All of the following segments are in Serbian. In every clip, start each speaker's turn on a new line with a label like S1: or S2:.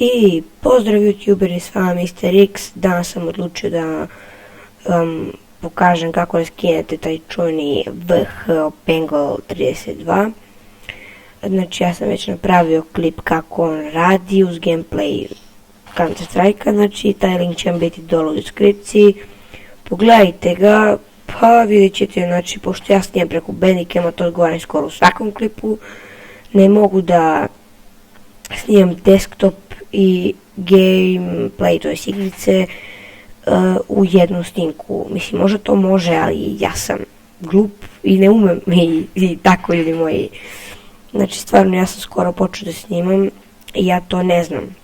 S1: I pozdrav youtuberi, s vama Mr. X. Danas sam odlučio da pokažem kako da skinete taj čuveni VH Opengle 32. Znači ja sam već napravio klip kako on radi uz gameplay Counter Strike-a, znači taj link će vam biti dole u deskripciji. Pogledajte ga, pa vidjet ćete, znači pošto ja snimam preko Bandicama, to odgovaram skoro u svakom klipu. Ne mogu da snimam desktop i gameplay, to je igrice, u jednu snimku. Mislim, možda to može, ali ja sam glup i ne umem i tako, ljudi moji. Znači, stvarno, ja sam skoro počeo da snimam i ja to ne znam.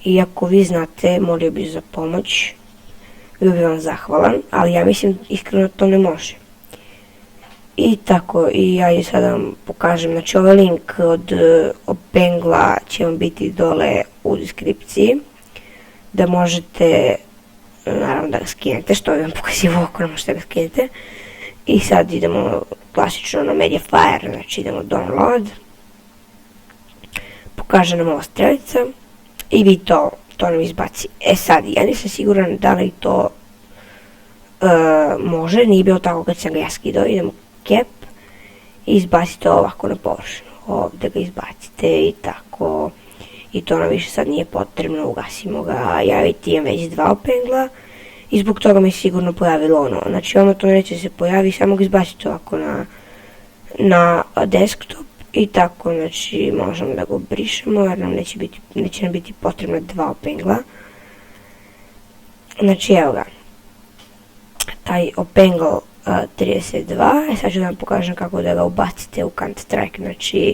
S1: I ako vi znate, molio bih za pomoć, bio bih vam zahvalan, ali ja mislim iskreno to ne može. I tako, i ja i sada vam pokažem, znači ovaj link od Opengla će vam biti dole u deskripciji, da možete, naravno da ga skinete, što bi vam pokazivo ako ne možete ga skinete. I sad idemo klasično na Mediafire, znači idemo download, pokaže nam ova strelica i vi to nam izbaci. E sad, ja nisam siguran da li to može, nije bilo tako kad sam ga ja skidao. Idemo cap i izbacite ovako na površinu, ovdje ga izbacite i tako, i to nam više sad nije potrebno, ugasimo ga. Ja imam već 2 Opengla i zbog toga mi se sigurno pojavilo ono, znači vama to neće se pojavi, samo ga izbacite ovako na desktop i tako, znači možemo da ga brišemo jer nam neće nam biti potrebno 2 Opengla. Znači evo ga, taj Opengle 32, sad ću da vam pokažem kako da ga ubacite u Counter Strike. Znači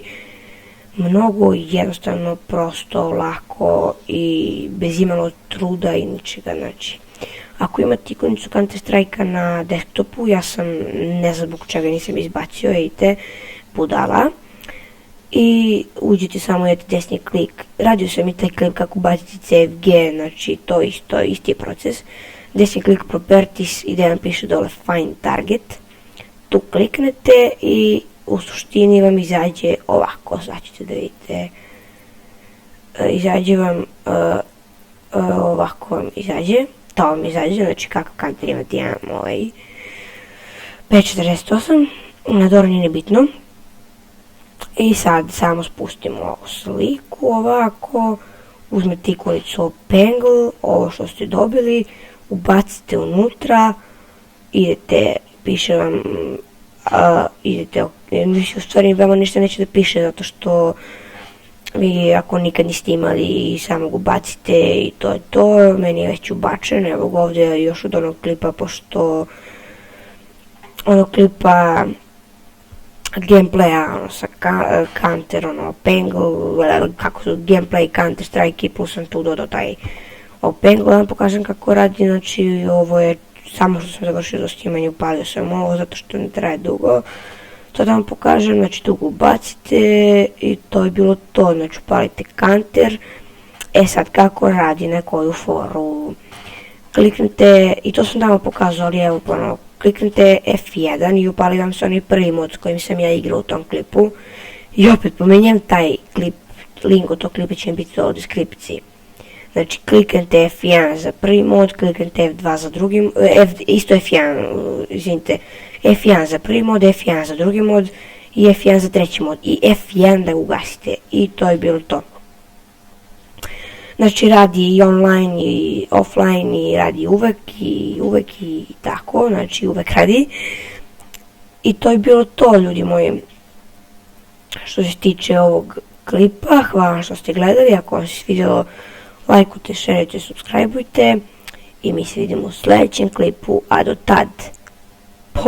S1: mnogo jednostavno, prosto, lako i bez imalo truda i ničega. Znači ako imate ikonicu Counter Strike-a na desktopu, ja sam, ne znam zbog čega nisam izbacio, idete budala i uđite samo jedete desni klik. Radio sam i taj klip kako ubaciti CFG, znači to isti je proces. Desni klik properties i da vam piše dole find target, tu kliknete i u suštini vam izađe ovako, sad ćete da vidite, izađe vam ovako vam izađe, to vam izađe, znači kakav kanter imate, ja imam ovaj P48, nador nije bitno. I sad samo spustimo ovu sliku ovako, uzmete ikonicu Opengle, ovo što ste dobili, ubacite unutra, idete, piše vam, u stvari vama ništa neće da piše, zato što vi ako nikad niste imali, samo ga ubacite i to je to. Meni je već ubačen, evo ga ovdje još od onog klipa, pošto onog klipa gameplaya, ono sa Counter, ono Opengle, kako su gameplay Counter Strike i plus sam tu dodao taj Opengle, da vam pokažem kako radi. Znači ovo je samo što sam završio za snimanje, upalio sam ovo zato što ne traje dugo. To da vam pokažem, znači tu ga ubacite i to je bilo to, znači upalite Counter. E sad kako radi na koju foru, kliknite, i to sam tamo pokazao, ali evo ponovno, kliknite F1 i upali vam se onaj prvi mod s kojim sam ja igrao u tom klipu. I opet pomenjam taj klip, link od tog klipa će mi biti u deskripciji. Znači kliknite F1 za prvi mod, kliknite F2 za drugi, isto F1, izvinite, F1 za prvi mod, F1 za drugi mod i F1 za treći mod i F1 da ugasite i to je bilo to. Znači radi i online i offline i radi uvek i tako, znači uvek radi. I to je bilo to, ljudi moji, što se tiče ovog klipa. Hvala što ste gledali, ako vam se svidjelo, lajkujte, šerujte, subscribeujte i mi se vidimo u sljedećem klipu, a do tad, po!